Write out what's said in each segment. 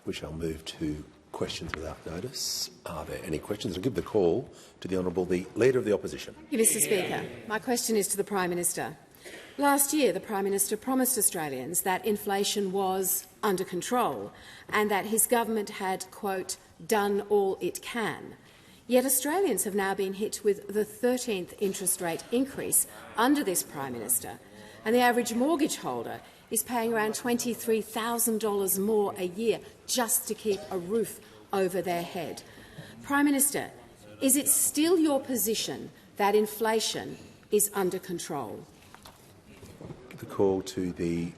We shall move to questions without notice. Are there any questions? I'll give the call to the Honourable the Leader of the Opposition. Thank you, Mr Speaker. My question is to the Prime Minister. Last year, the Prime Minister promised Australians that inflation was under control and that his government had, quote, done all it can. Yet Australians have now been hit with the 13th interest rate increase under this Prime Minister, and the average mortgage holder is paying around $23,000 more a year just to keep a roof over their head. Prime Minister, is it still your position that inflation is under control? The call to the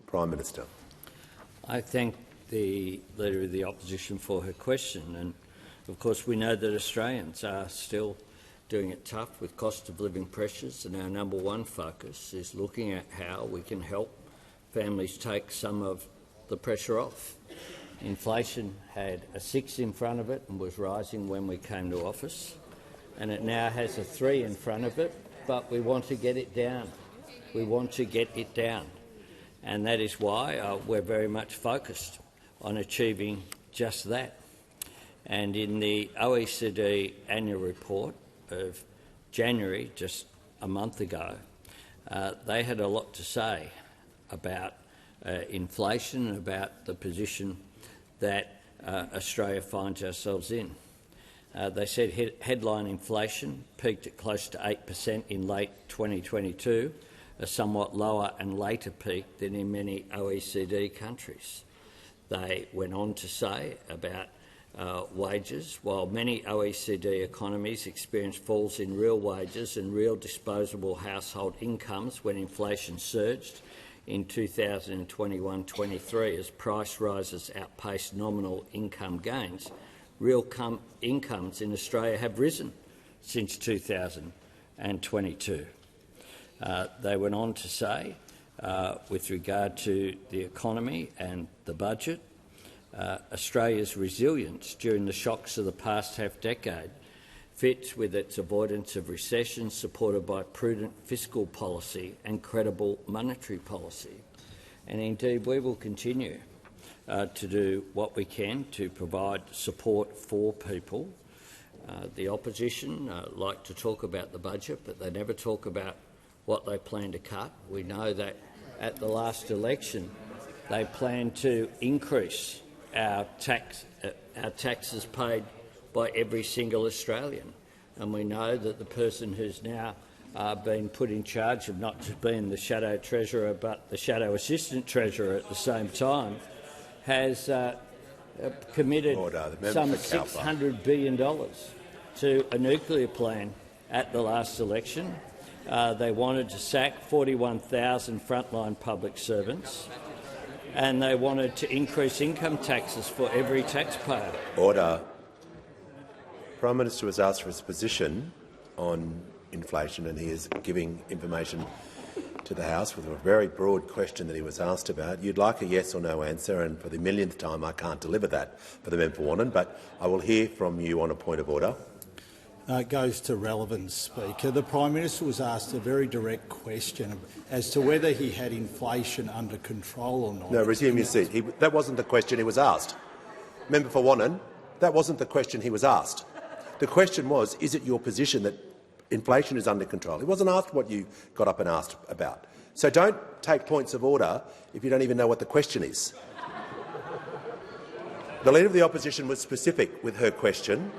Prime Minister. I thank the Leader of the Opposition for her question, and of course we know that Australians are still doing it tough with cost of living pressures, and our number one focus is looking at how we can help families take some of the pressure off. Inflation had a 6 in front of it and was rising when we came to office, and it now has a 3 in front of it, but we want to get it down. We want to get it down, and that is why we're very much focused on achieving just that. And in the OECD annual report of January, just a month ago, they had a lot to say about inflation and about the position that Australia finds ourselves in. They said headline inflation peaked at close to 8% in late 2022, a somewhat lower and later peak than in many OECD countries. They went on to say about wages. While many OECD economies experienced falls in real wages and real disposable household incomes when inflation surged in 2021-23 as price rises outpaced nominal income gains, real incomes in Australia have risen since 2022. They went on to say, with regard to the economy and the budget, Australia's resilience during the shocks of the past half-decade fits with its avoidance of recession, supported by prudent fiscal policy and credible monetary policy. And indeed, we will continue to do what we can to provide support for people. The opposition like to talk about the budget, but they never talk about what they plan to cut. We know that at the last election they plan to increase our taxes paid by every single Australian, and we know that the person who's now been put in charge of not just being the shadow treasurer but the shadow assistant treasurer at the same time has committed some $600 billion to a nuclear plan at the last election. They wanted to sack 41,000 frontline public servants, and they wanted to increase income taxes for every taxpayer. Order. Prime Minister was asked for his position on inflation, and he is giving information to the House with a very broad question that he was asked about. You'd like a yes or no answer, and for the millionth time I can't deliver that for the member for Wannon, but I will hear from you on a point of order. It goes to relevance, Speaker. The Prime Minister was asked a very direct question as to whether he had inflation under control or not. No, resume your seat. That wasn't the question he was asked. Member for Wannon, that wasn't the question he was asked. The question was, is it your position that inflation is under control? He wasn't asked what you got up and asked about. So don't take points of order if you don't even know what the question is. The Leader of the Opposition was specific with her question.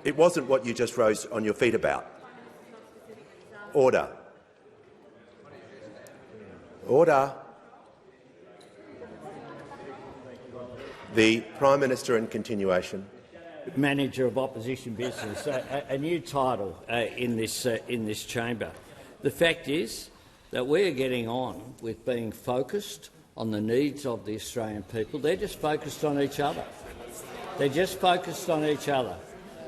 It wasn't what you just rose on your feet about. Order. Order. The Prime Minister in continuation. Manager of Opposition Business, a new title in this chamber. The fact is that we are getting on with being focused on the needs of the Australian people. They're just focused on each other. They're just focused on each other.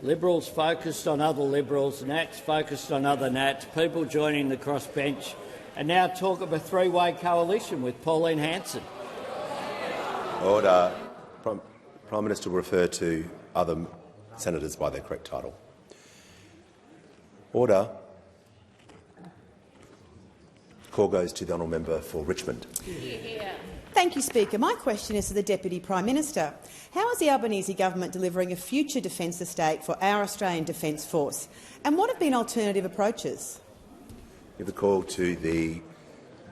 Liberals focused on other Liberals, Nats focused on other Nats, people joining the crossbench, and now talk of a three-way coalition with Pauline Hanson. Order. Prime Minister will refer to other senators by their correct title. Order. Call goes to the honourable member for Richmond. Thank you, Speaker. My question is to the Deputy Prime Minister. How is the Albanese government delivering a future defence estate for our Australian Defence Force? And what have been alternative approaches? Give the call to the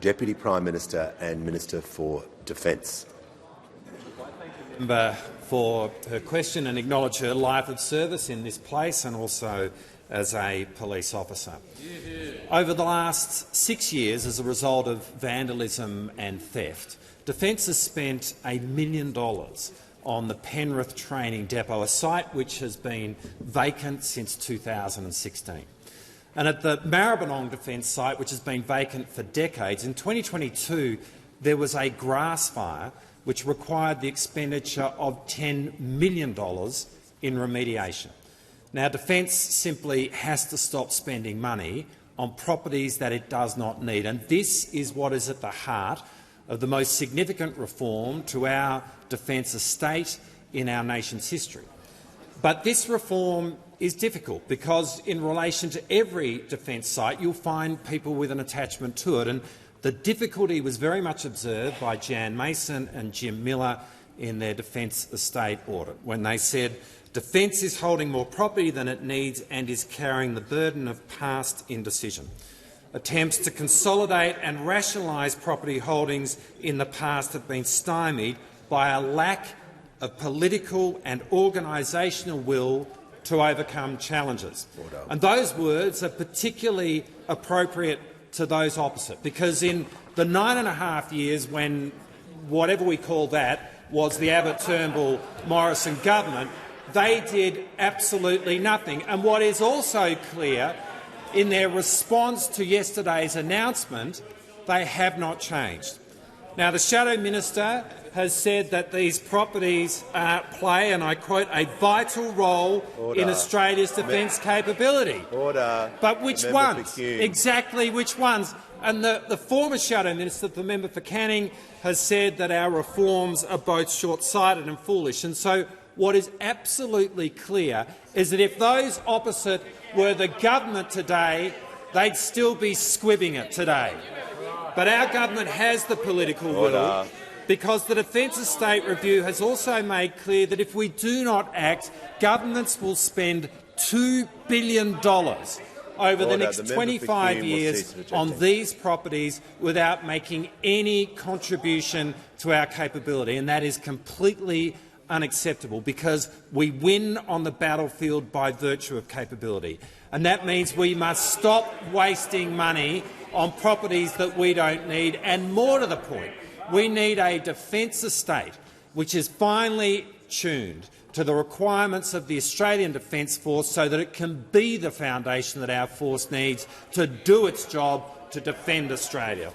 Deputy Prime Minister and Minister for Defence. Member for her question and acknowledge her life of service in this place and also as a police officer. Over the last 6 years, as a result of vandalism and theft, Defence has spent $1 million on the Penrith Training Depot, a site which has been vacant since 2016. And at the Maribyrnong Defence site, which has been vacant for decades, in 2022 there was a grass fire which required the expenditure of $10 million in remediation. Now, Defence simply has to stop spending money on properties that it does not need, and this is what is at the heart of the most significant reform to our defence estate in our nation's history. But this reform is difficult because in relation to every defence site you'll find people with an attachment to it, and the difficulty was very much observed by Jan Mason and Jim Miller in their defence estate audit, when they said Defence is holding more property than it needs and is carrying the burden of past indecision. Attempts to consolidate and rationalise property holdings in the past have been stymied by a lack of political and organisational will to overcome challenges. And those words are particularly appropriate to those opposite, because in the 9.5 years when whatever we call that was the Abbott-Turnbull-Morrison government, they did absolutely nothing. And what is also clear, in their response to yesterday's announcement, they have not changed. Now, the Shadow Minister has said that these properties play, and I quote, a vital role in Australia's defence capability. But which ones? Exactly which ones? And the former Shadow Minister, the member for Canning, has said that our reforms are both short-sighted and foolish. And so what is absolutely clear is that if those opposite were the government today, they'd still be squibbing it today. But our government has the political will, because the Defence Estate Review has also made clear that if we do not act, governments will spend $2 billion over the next 25 years on these properties without making any contribution to our capability, and that is completely unacceptable, because we win on the battlefield by virtue of capability. And that means we must stop wasting money on properties that we don't need, and more to the point, we need a defence estate which is finely tuned to the requirements of the Australian Defence Force so that it can be the foundation that our force needs to do its job to defend Australia.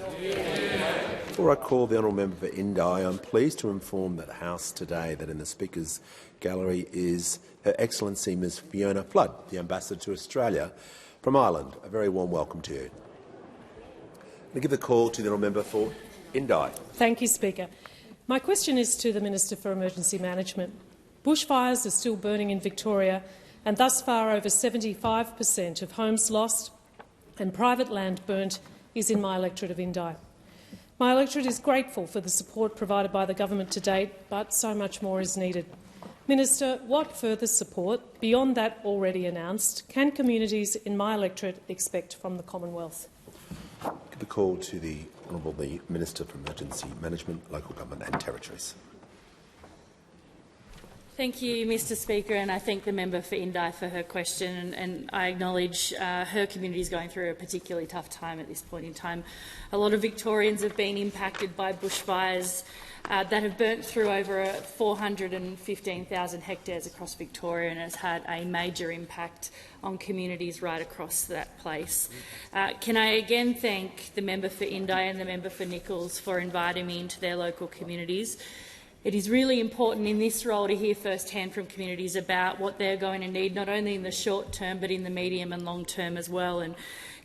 Before I call the honourable member for Indi, I'm pleased to inform the House today that in the Speaker's gallery is Her Excellency Ms Fiona Flood, the Ambassador to Australia from Ireland. A very warm welcome to you. I give the call to the honourable member for Indi. Thank you, Speaker. My question is to the Minister for Emergency Management. Bushfires are still burning in Victoria, and thus far over 75% of homes lost and private land burnt is in my electorate of Indi. My electorate is grateful for the support provided by the government to date, but so much more is needed. Minister, what further support, beyond that already announced, can communities in my electorate expect from the Commonwealth? Give the call to the Honourable Minister for Emergency Management, Local Government and Territories. Thank you, Mr Speaker, and I thank the member for Indi for her question, and I acknowledge her community is going through a particularly tough time at this point in time. A lot of Victorians have been impacted by bushfires that have burnt through over 415,000 hectares across Victoria, and has had a major impact on communities right across that place. Can I again thank the member for Indi and the member for Nichols for inviting me into their local communities. It is really important in this role to hear firsthand from communities about what they're going to need, not only in the short term but in the medium and long term as well. And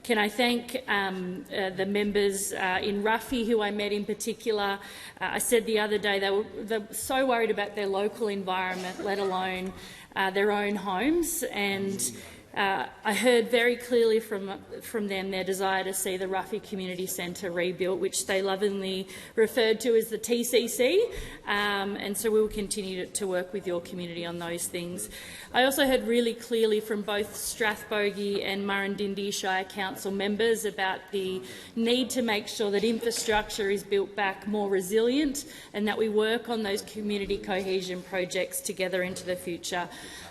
can I thank the members in Ruffy, who I met in particular. I said the other day they were so worried about their local environment, let alone their own homes, and I heard very clearly from them their desire to see the Ruffy Community Centre rebuilt, which they lovingly referred to as the TCC, and so we will continue to work with your community on those things. I also heard really clearly from both Strathbogie and Murrindindi Shire Council members about the need to make sure that infrastructure is built back more resilient and that we work on those community cohesion projects together into the future.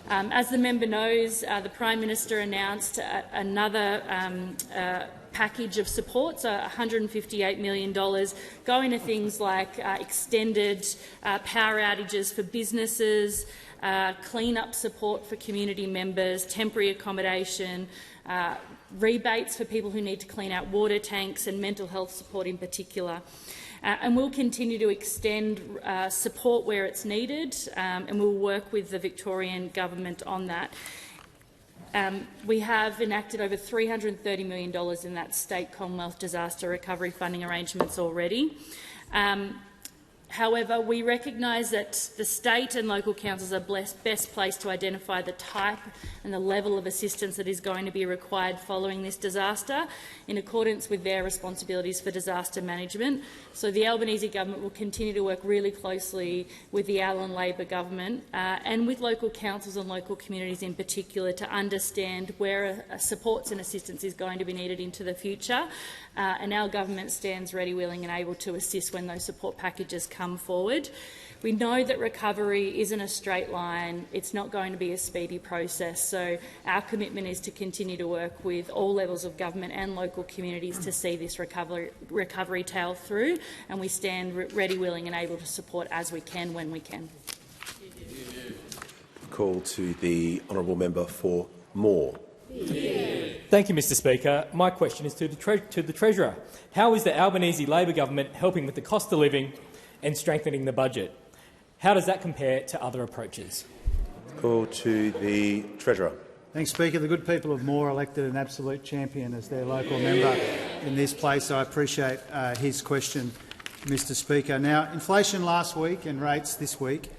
As the member knows, the Prime Minister announced another package of support, so $158 million, going to things like extended power outages for businesses, clean-up support for community members, temporary accommodation, rebates for people who need to clean out water tanks, and mental health support in particular. And we'll continue to extend support where it's needed, and we'll work with the Victorian government on that. We have enacted over $330 million in that state Commonwealth disaster recovery funding arrangements already. However, we recognise that the state and local councils are best placed to identify the type and the level of assistance that is going to be required following this disaster, in accordance with their responsibilities for disaster management. So the Albanese government will continue to work really closely with the Allan Labor government and with local councils and local communities in particular to understand where supports and assistance is going to be needed into the future. And our government stands ready, willing and able to assist when those support packages come forward. We know that recovery isn't a straight line. It's not going to be a speedy process. So our commitment is to continue to work with all levels of government and local communities to see this recovery tail through, and we stand ready, willing and able to support as we can when we can. Call to the honourable member for Moore. Thank you, Mr Speaker. My question is to the Treasurer. How is the Albanese Labor government helping with the cost of living and strengthening the budget? How does that compare to other approaches? Call to the Treasurer. Thanks, Speaker. The good people of Moore elected an absolute champion as their local member in this place. I appreciate his question, Mr Speaker. Now, inflation last week and rates this week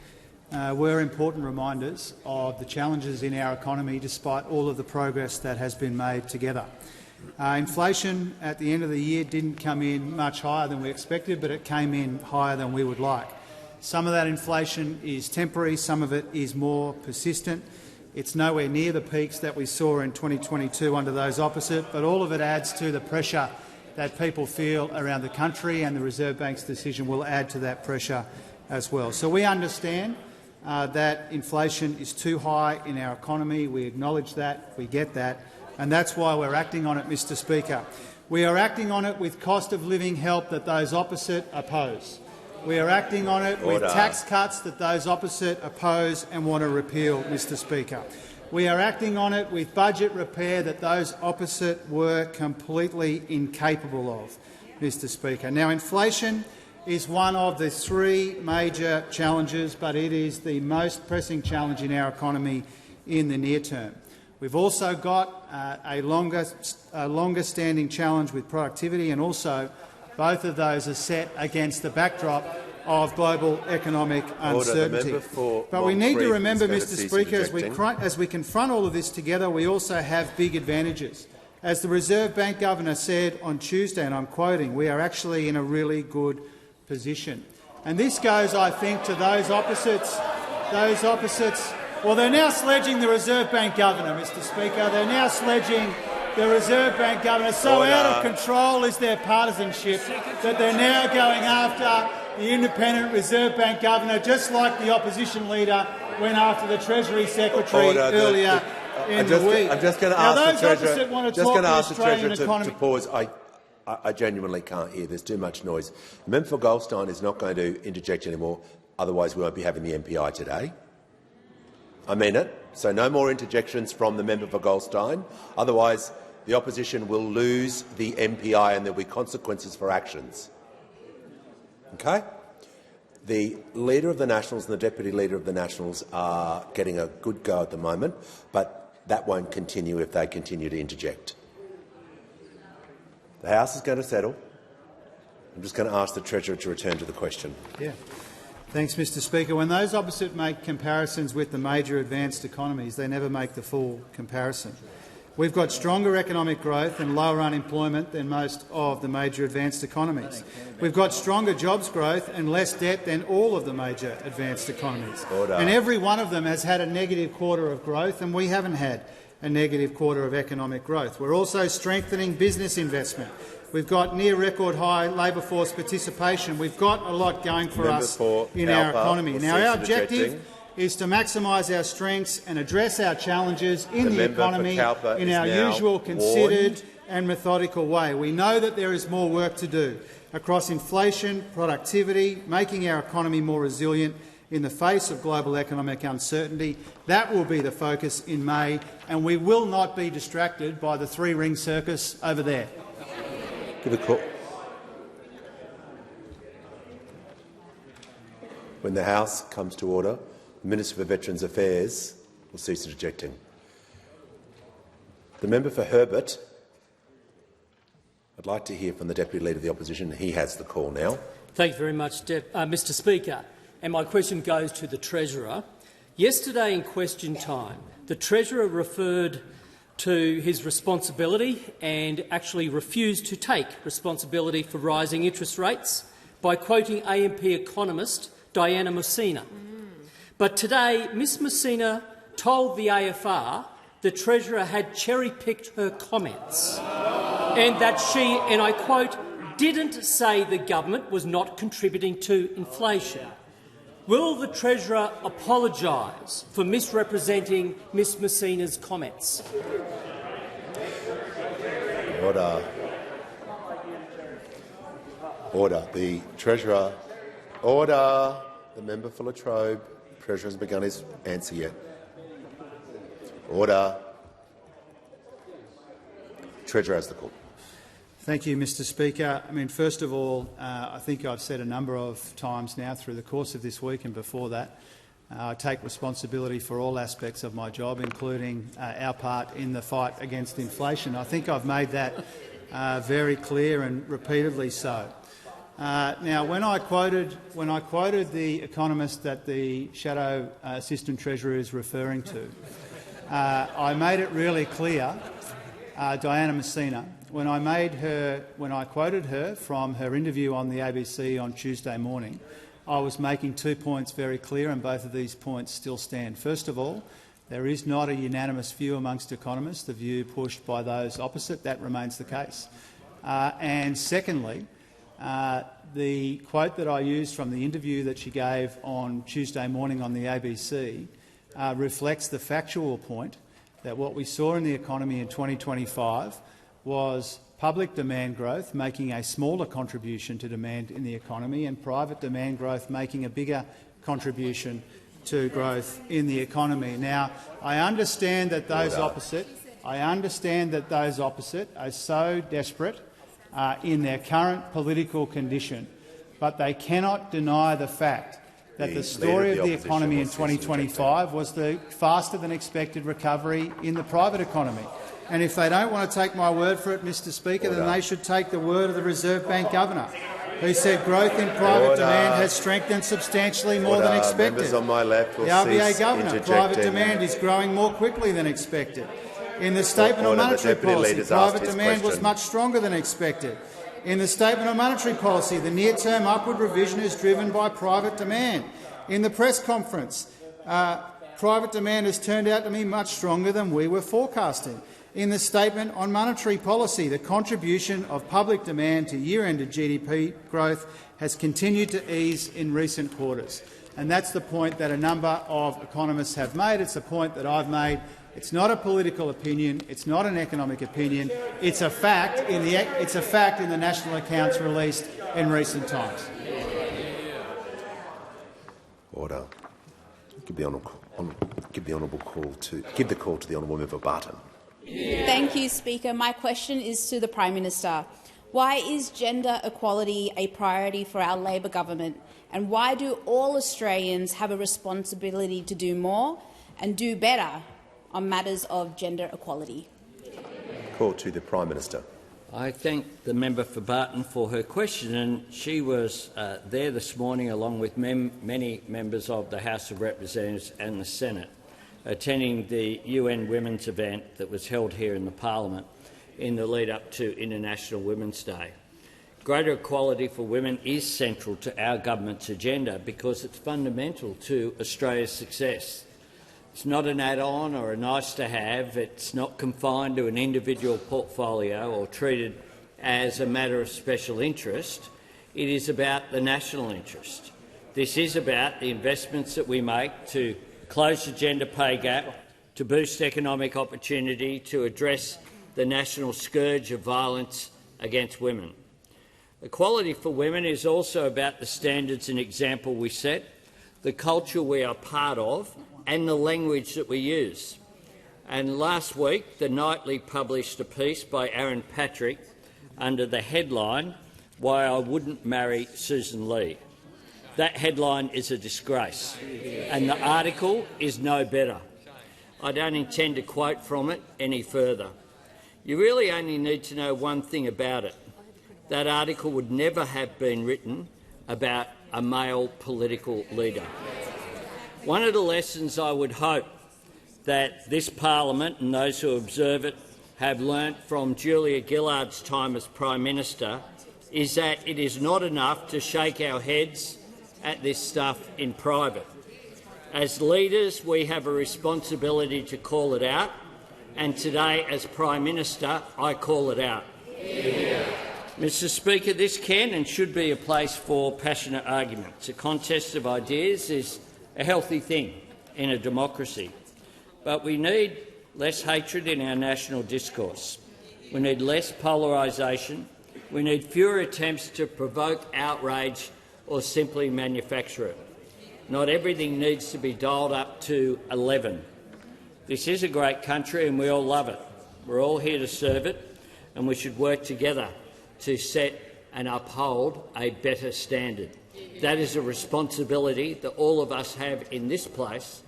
were important reminders of the challenges in our economy despite all of the progress that has been made together. Inflation at the end of the year didn't come in much higher than we expected, but it came in higher than we would like. Some of that inflation is temporary, some of it is more persistent. It's nowhere near the peaks that we saw in 2022 under those opposite, but all of it adds to the pressure that people feel around the country, and the Reserve Bank's decision will add to that pressure as well. So we understand that inflation is too high in our economy. We acknowledge that, we get that, and that's why we're acting on it, Mr Speaker. We are acting on it with cost of living help that those opposite oppose. We are acting on it with tax cuts that those opposite oppose and want to repeal, Mr Speaker. We are acting on it with budget repair that those opposite were completely incapable of, Mr Speaker. Now, inflation is one of the three major challenges, but it is the most pressing challenge in our economy in the near term. We've also got a longer-standing challenge with productivity, and also both of those are set against the backdrop of global economic uncertainty. But we need to remember, Mr Speaker, as we confront all of this together, we also have big advantages. As the Reserve Bank Governor said on Tuesday, and I'm quoting, we are actually in a really good position. And this goes, I think, to those opposites. Well, they're now sledging the Reserve Bank Governor, Mr Speaker. They're now sledging the Reserve Bank Governor. So out of control is their partisanship that they're now going after the independent Reserve Bank Governor, just like the opposition leader went after the Treasury Secretary earlier in the week. I'm just going to ask the Treasurer to pause. I genuinely can't hear. There's too much noise. The member for Goldstein is not going to interject anymore, otherwise we won't be having the MPI today. I mean it. So no more interjections from the member for Goldstein. Otherwise, the opposition will lose the MPI and there will be consequences for actions. Okay? The Leader of the Nationals and the Deputy Leader of the Nationals are getting a good go at the moment, but that won't continue if they continue to interject. The House is going to settle. I'm just going to ask the Treasurer to return to the question. Yeah. Thanks, Mr Speaker. When those opposite make comparisons with the major advanced economies, they never make the full comparison. We've got stronger economic growth and lower unemployment than most of the major advanced economies. We've got stronger jobs growth and less debt than all of the major advanced economies. Order. And every one of them has had a negative quarter of growth, and we haven't had a negative quarter of economic growth. We're also strengthening business investment. We've got near-record high labour force participation. We've got a lot going for us in our economy. Now, our objective is to maximise our strengths and address our challenges in the economy in our usual considered and methodical way. We know that there is more work to do across inflation, productivity, making our economy more resilient in the face of global economic uncertainty. That will be the focus in May, and we will not be distracted by the three-ring circus over there. Give a call. When the House comes to order, the Minister for Veterans Affairs will cease interjecting. The member for Herbert. I'd like to hear from the Deputy Leader of the Opposition. He has the call now. Thank you very much, Mr Speaker. And my question goes to the Treasurer. Yesterday in question time, the Treasurer referred to his responsibility and actually refused to take responsibility for rising interest rates by quoting AMP economist Diana Messina. But today, Ms Messina told the AFR the Treasurer had cherry-picked her comments and that she, and I quote, didn't say the government was not contributing to inflation. Will the Treasurer apologise for misrepresenting Ms Messina's comments? Order. Order. The Treasurer. Order. The member for Latrobe. The Treasurer has begun his answer yet. Order. The Treasurer has the call. Thank you, Mr Speaker. First of all, I think I've said a number of times now through the course of this week and before that, I take responsibility for all aspects of my job, including our part in the fight against inflation. I think I've made that very clear and repeatedly so. Now, when I quoted the economist that the Shadow Assistant Treasurer is referring to, I made it really clear, Diana Messina, when I quoted her from her interview on the ABC on Tuesday morning, I was making 2 points very clear, and both of these points still stand. First of all, there is not a unanimous view amongst economists, the view pushed by those opposite. That remains the case. And secondly, the quote that I used from the interview that she gave on Tuesday morning on the ABC reflects the factual point that what we saw in the economy in 2025 was public demand growth making a smaller contribution to demand in the economy and private demand growth making a bigger contribution to growth in the economy. Now, I understand that those opposite are so desperate in their current political condition, but they cannot deny the fact that the story of the economy in 2025 was the faster-than-expected recovery in the private economy. And if they don't want to take my word for it, Mr Speaker, then they should take the word of the Reserve Bank Governor, who said growth in private demand has strengthened substantially more than expected. On my left will the RBA Governor, private demand is growing more quickly than expected. In the Statement on Monetary Policy, private demand was much stronger than expected. In the Statement on Monetary Policy, the near-term upward revision is driven by private demand. In the press conference, private demand has turned out to be much stronger than we were forecasting. In the Statement on Monetary Policy, the contribution of public demand to year-ended GDP growth has continued to ease in recent quarters. And that's the point that a number of economists have made. It's a point that I've made. It's not a political opinion. It's not an economic opinion. It's a fact in the national accounts released in recent times. Order. Give the call to the honourable member Barton. Thank you, Speaker. My question is to the Prime Minister. Why is gender equality a priority for our Labor government, and why do all Australians have a responsibility to do more and do better on matters of gender equality? Call to the Prime Minister. I thank the member for Barton for her question, and she was there this morning along with many members of the House of Representatives and the Senate, attending the UN Women's event that was held here in the Parliament in the lead-up to International Women's Day. Greater equality for women is central to our government's agenda because it's fundamental to Australia's success. It's not an add-on or a nice-to-have. It's not confined to an individual portfolio or treated as a matter of special interest. It is about the national interest. This is about the investments that we make to close the gender pay gap, to boost economic opportunity, to address the national scourge of violence against women. Equality for women is also about the standards and example we set, the culture we are part of, and the language that we use. And last week, The Nightly published a piece by Aaron Patrick under the headline, "Why I Wouldn't Marry Susan Lee." That headline is a disgrace, and the article is no better. I don't intend to quote from it any further. You really only need to know one thing about it. That article would never have been written about a male political leader. One of the lessons I would hope that this parliament and those who observe it have learnt from Julia Gillard's time as Prime Minister is that it is not enough to shake our heads at this stuff in private. As leaders, we have a responsibility to call it out, and today, as Prime Minister, I call it out. Yeah. Mr Speaker, this can and should be a place for passionate arguments. A contest of ideas is a healthy thing in a democracy. But we need less hatred in our national discourse. We need less polarisation. We need fewer attempts to provoke outrage or simply manufacture it. Not everything needs to be dialled up to 11. This is a great country and we all love it. We're all here to serve it, and we should work together to set and uphold a better standard. That is a responsibility that all of us have in this place,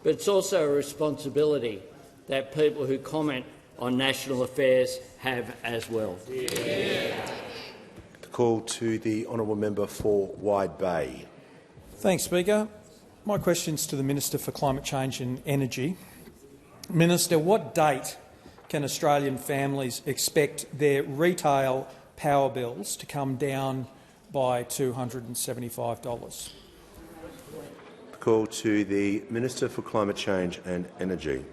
but it's also a responsibility that people who comment on national affairs have as well. Yeah. The call to the honourable member for Wide Bay. Thanks, Speaker. My question's to the Minister for Climate Change and Energy. Minister, what date can Australian families expect their retail power bills to come down by $275? Call to the Minister for Climate Change and Energy.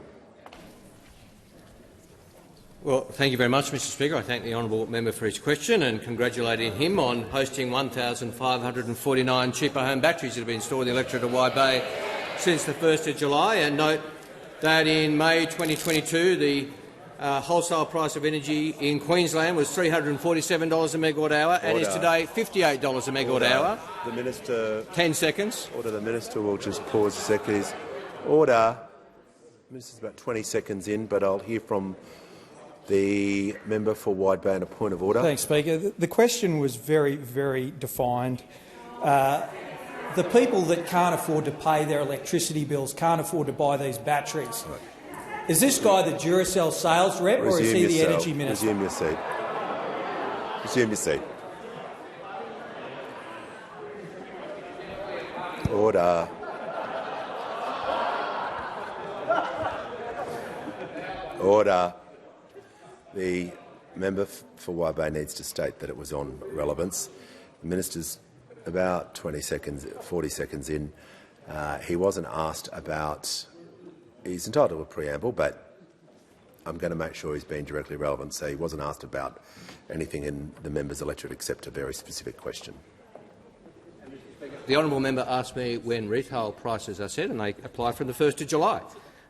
Well, thank you very much, Mr Speaker. I thank the honourable member for his question and congratulating him on hosting 1,549 cheaper home batteries that have been installed in the electorate of Wide Bay since the 1st of July. And note that in May 2022, the wholesale price of energy in Queensland was $347 a megawatt-hour and is today $58 a megawatt-hour. The Minister... 10 seconds. Order. The Minister will just pause a sec. Order. The Minister's about 20 seconds in, but I'll hear from the member for Wide Bay on a point of order. Thanks, Speaker. The question was very, very defined. The people that can't afford to pay their electricity bills can't afford to buy these batteries. Right. Is this guy the Duracell sales rep or is he the Energy Minister? Resume your seat. Resume your seat. Order. Order. The member for Wide Bay needs to state that it was on relevance. The Minister's about 40 seconds in. He wasn't asked about... He's entitled to a preamble, but I'm going to make sure he's been directly relevant, so he wasn't asked about anything in the member's electorate except a very specific question. The honourable member asked me when retail prices are set, and they apply from the 1st of July,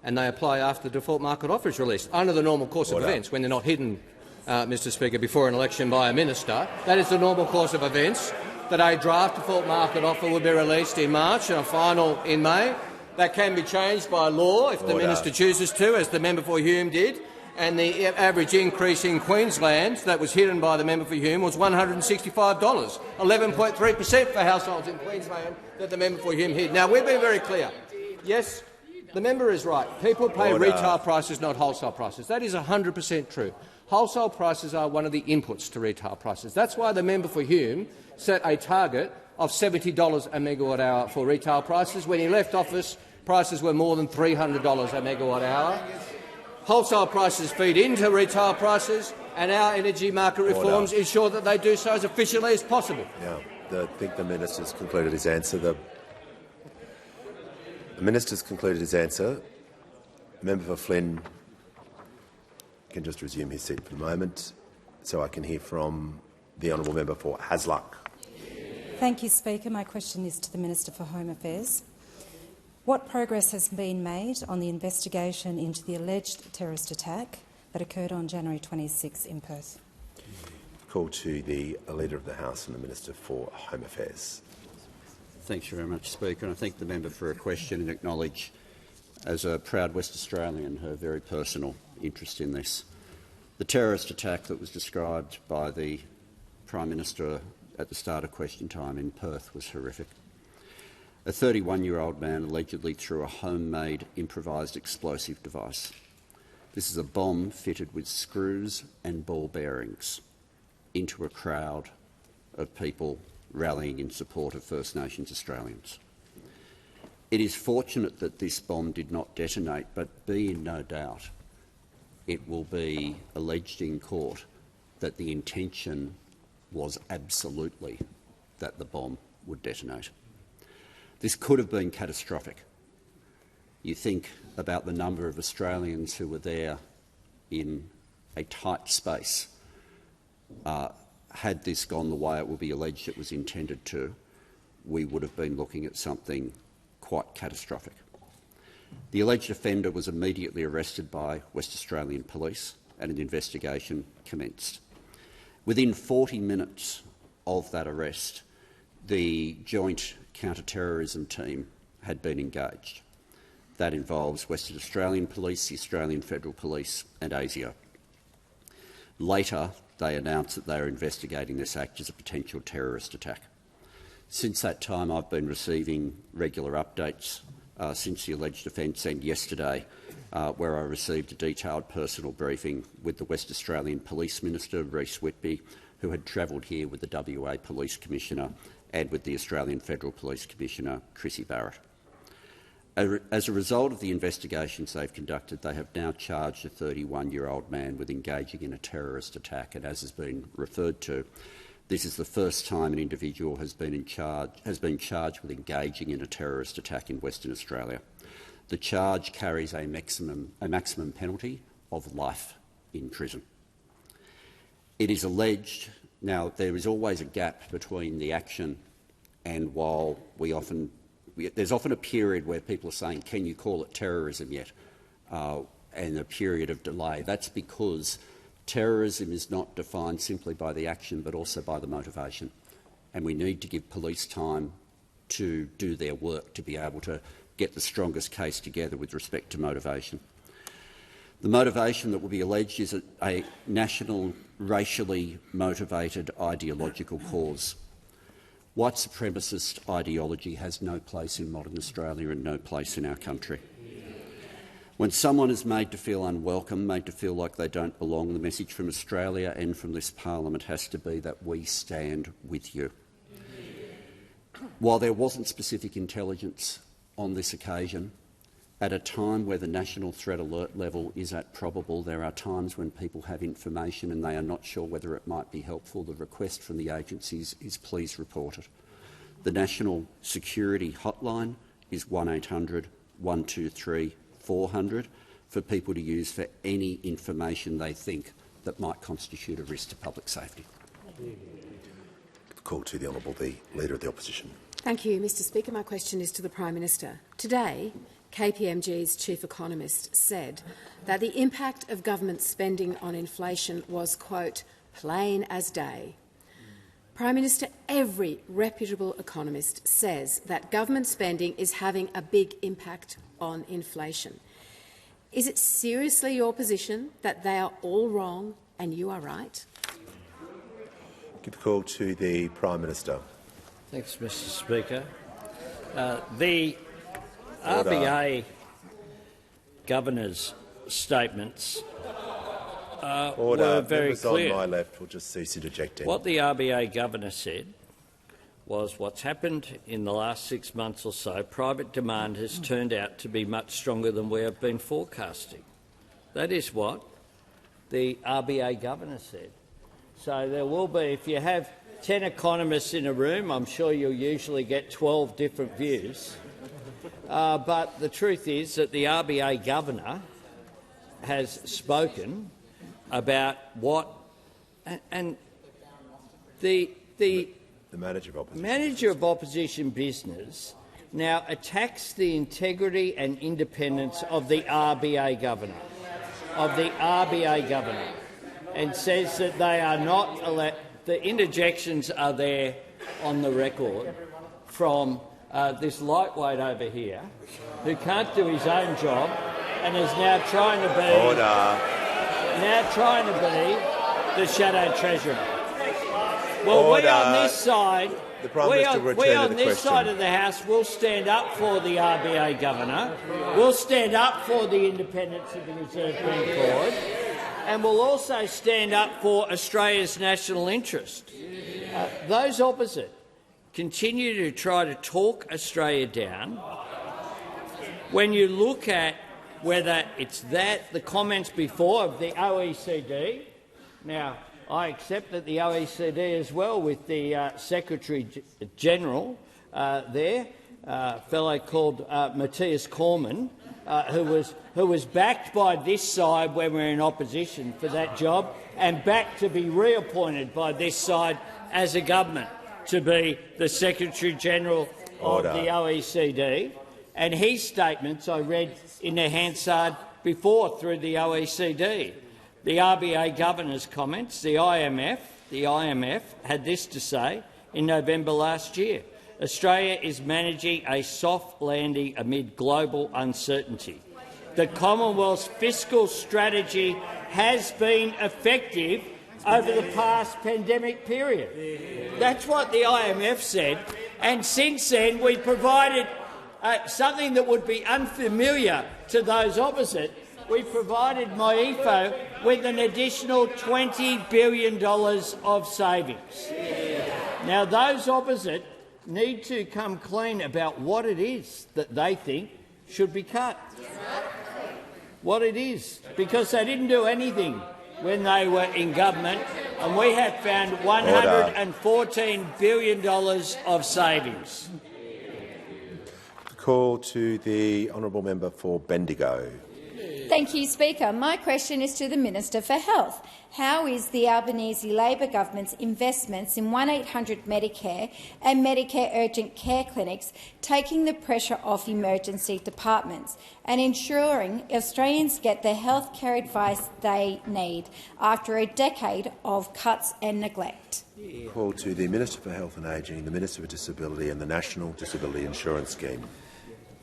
and they apply after the default market offer is released, under the normal course of events, when they're not hidden, Mr Speaker, before an election by a minister. That is the normal course of events, that a draft default market offer will be released in March and a final in May. That can be changed by law if the minister chooses to, as the member for Hume did, and the average increase in Queensland that was hidden by the member for Hume was $165, 11.3% for households in Queensland that the member for Hume hid. Now, we've been very clear. Yes, the member is right. People pay retail prices, not wholesale prices. That is 100% true. wholesale prices are one of the inputs to retail prices. That's why the member for Hume set a target of $70 a megawatt hour for retail prices. When he left office, prices were more than $300 a megawatt hour. Wholesale prices feed into retail prices, and our energy market reforms ensure that they do so as efficiently as possible. Yeah, I think the minister's concluded his answer. The minister's concluded his answer. Member for Flynn can just resume his seat for the moment, so I can hear from the honourable member for Hasluck. Thank you, Speaker. My question is to the Minister for Home Affairs. What progress has been made on the investigation into the alleged terrorist attack that occurred on January 26 in Perth? Call to the Leader of the House and the Minister for Home Affairs. Thanks very much, Speaker. And I thank the member for a question and acknowledge, as a proud West Australian, her very personal interest in this. The terrorist attack that was described by the Prime Minister at the start of question time in Perth was horrific. A 31-year-old man allegedly threw a homemade improvised explosive device. This is a bomb fitted with screws and ball bearings into a crowd of people rallying in support of First Nations Australians. It is fortunate that this bomb did not detonate, but be in no doubt it will be alleged in court that the intention was absolutely that the bomb would detonate. This could have been catastrophic. You think about the number of Australians who were there in a tight space. Had this gone the way it will be alleged it was intended to, we would have been looking at something quite catastrophic. The alleged offender was immediately arrested by West Australian Police and an investigation commenced. Within 40 minutes of that arrest, the joint counter-terrorism team had been engaged. That involves Western Australian Police, the Australian Federal Police and ASIO. Later, they announced that they are investigating this act as a potential terrorist attack. Since that time, I've been receiving regular updates since the alleged offence, and yesterday, where I received a detailed personal briefing with the West Australian Police Minister, Reece Whitby, who had travelled here with the WA Police Commissioner and with the Australian Federal Police Commissioner, Chrissy Barrett. As a result of the investigations they've conducted, they have now charged a 31-year-old man with engaging in a terrorist attack, and as has been referred to, this is the first time an individual has been charged with engaging in a terrorist attack in Western Australia. The charge carries a maximum penalty of life in prison. It is alleged. Now, there is always a gap between the action and while there's often a period where people are saying, can you call it terrorism yet? And a period of delay. That's because terrorism is not defined simply by the action but also by the motivation. And we need to give police time to do their work to be able to get the strongest case together with respect to motivation. The motivation that will be alleged is a national, racially motivated ideological cause. White supremacist ideology has no place in modern Australia and no place in our country. When someone is made to feel unwelcome, made to feel like they don't belong, the message from Australia and from this parliament has to be that we stand with you. While there wasn't specific intelligence on this occasion, at a time where the national threat alert level is at probable, there are times when people have information and they are not sure whether it might be helpful. The request from the agencies is please report it. The National Security Hotline is 1800 123 400 for people to use for any information they think that might constitute a risk to public safety. Call to the Honourable the Leader of the Opposition. Thank you, Mr Speaker. My question is to the Prime Minister. Today, KPMG's chief economist said that the impact of government spending on inflation was, quote, plain as day. Prime Minister, every reputable economist says that government spending is having a big impact on inflation. Is it seriously your position that they are all wrong and you are right? Give the call to the Prime Minister. Thanks, Mr Speaker. The RBA Governor's statements were very Members clear. on my left will just cease interjecting. What the RBA Governor said was what's happened in the last 6 months or so, private demand has turned out to be much stronger than we have been forecasting. That is what the RBA Governor said. So there will be, if you have 10 economists in a room, I'm sure you'll usually get 12 different views. But the truth is that the RBA Governor has spoken about what, and the Manager of Opposition Business now attacks the integrity and independence of the RBA Governor, and says that they are not allowed. The interjections are there on the record from this lightweight over here, who can't do his own job and is now trying to be the shadow treasurer. Well, we on this side, side of the House will stand up for the RBA Governor, we'll stand up for the independence of the Reserve Bank Board, and we'll also stand up for Australia's national interest. Those opposite continue to try to talk Australia down. When you look at whether it's the comments before of the OECD, now I accept that the OECD as well, with the Secretary-General there, a fellow called Matthias Cormann, who was backed by this side when we were in opposition for that job, and backed to be reappointed by this side as a government to be the Secretary-General of the OECD. And his statements I read in the Hansard before through the OECD. The RBA Governor's comments, the IMF had this to say in November last year. Australia is managing a soft landing amid global uncertainty. The Commonwealth's fiscal strategy has been effective over the past pandemic period. That's what the IMF said. And since then, we provided something that would be unfamiliar to those opposite. We provided MyEFO with an additional $20 billion of savings. Now, those opposite need to come clean about what it is that they think should be cut. What it is, because they didn't do anything when they were in government, and we have found $114 billion of savings. Call to the honourable member for Bendigo. Thank you, Speaker. My question is to the Minister for Health. How is the Albanese Labor government's investments in 1800 Medicare and Medicare urgent care clinics taking the pressure off emergency departments and ensuring Australians get the health care advice they need after a decade of cuts and neglect? Call to the Minister for Health and Ageing, the Minister for Disability and the National Disability Insurance Scheme.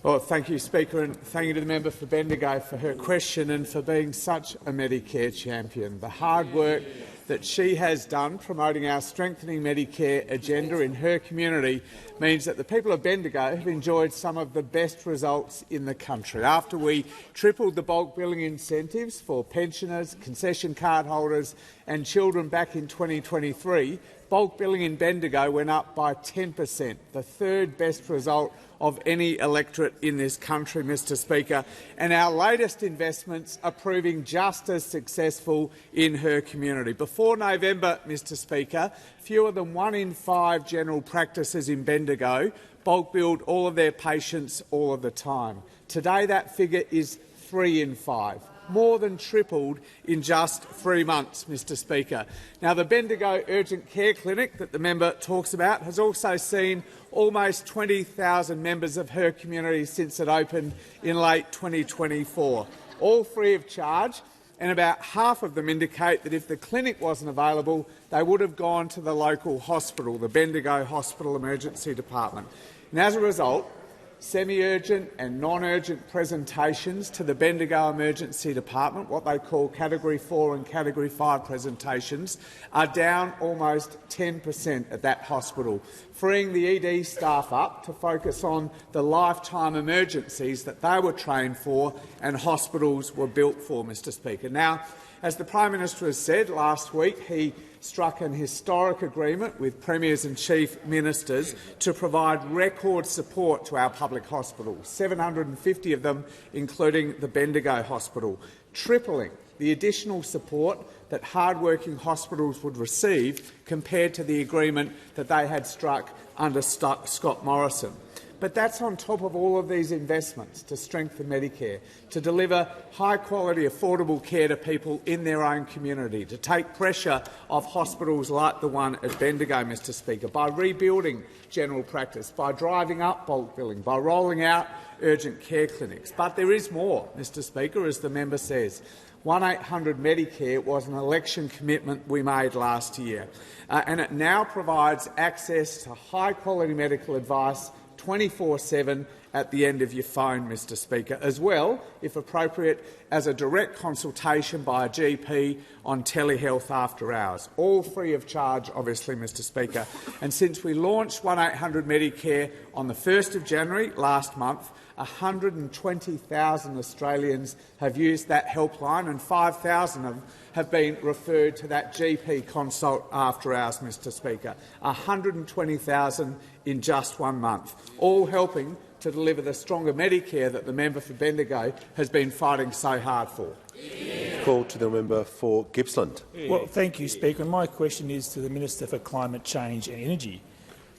Well, thank you, Speaker, and thank you to the member for Bendigo for her question and for being such a Medicare champion. The hard work that she has done promoting our strengthening Medicare agenda in her community means that the people of Bendigo have enjoyed some of the best results in the country. After we tripled the bulk billing incentives for pensioners, concession card holders and children back in 2023, bulk billing in Bendigo went up by 10%, the third best result of any electorate in this country, Mr Speaker, and our latest investments are proving just as successful in her community. Before November, Mr Speaker, fewer than 1 in 5 general practices in Bendigo bulk billed all of their patients all of the time. Today that figure is 3 in 5. More than tripled in just 3 months, Mr Speaker. Now, the Bendigo Urgent Care Clinic that the member talks about has also seen almost 20,000 members of her community since it opened in late 2024, all free of charge, and about half of them indicate that if the clinic wasn't available, they would have gone to the local hospital, the Bendigo Hospital Emergency Department. And as a result, semi-urgent and non-urgent presentations to the Bendigo Emergency Department, what they call Category 4 and Category 5 presentations, are down almost 10% at that hospital, freeing the ED staff up to focus on the lifetime emergencies that they were trained for and hospitals were built for, Mr Speaker. Now, as the Prime Minister has said last week, he struck an historic agreement with Premiers and Chief Ministers to provide record support to our public hospitals, 750 of them, including the Bendigo Hospital, tripling the additional support that hard-working hospitals would receive compared to the agreement that they had struck under Scott Morrison. But that's on top of all of these investments to strengthen Medicare, to deliver high-quality, affordable care to people in their own community, to take pressure off hospitals like the one at Bendigo, Mr Speaker, by rebuilding general practice, by driving up bulk billing, by rolling out urgent care clinics. But there is more, Mr Speaker, as the member says. 1-800 Medicare was an election commitment we made last year, and it now provides access to high-quality medical advice 24/7 at the end of your phone, Mr Speaker, as well, if appropriate, as a direct consultation by a GP on telehealth after hours, all free of charge, obviously, Mr Speaker. And since we launched 1-800 Medicare on the 1st of January last month, 120,000 Australians have used that helpline and 5,000 of them have been referred to that GP consult after hours, Mr Speaker. 120,000 in just 1 month, all helping to deliver the stronger Medicare that the member for Bendigo has been fighting so hard for. Call to the member for Gippsland. Well, thank you, Speaker. And my question is to the Minister for Climate Change and Energy.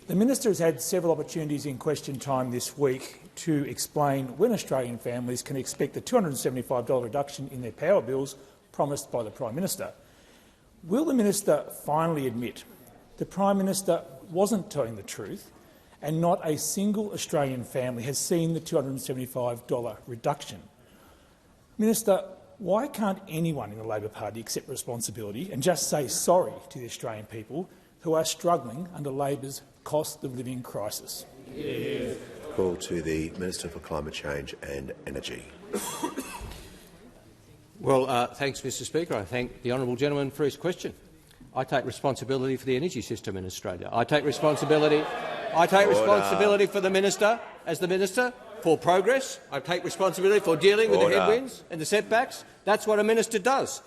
The Minister has had several opportunities in question time this week to explain when Australian families can expect the $275 reduction in their power bills promised by the Prime Minister. Will the Minister finally admit the Prime Minister wasn't telling the truth and not a single Australian family has seen the $275 reduction? Minister, why can't anyone in the Labor Party accept responsibility and just say sorry to the Australian people who are struggling under Labor's cost of living crisis? Yeah. Call to the Minister for Climate Change and Energy. Well, thanks, Mr Speaker. I thank the honourable gentleman for his question. I take responsibility for the energy system in Australia. I take responsibility for the Minister, as the Minister, for progress. I take responsibility for dealing with the headwinds and the setbacks. That's what a Minister does.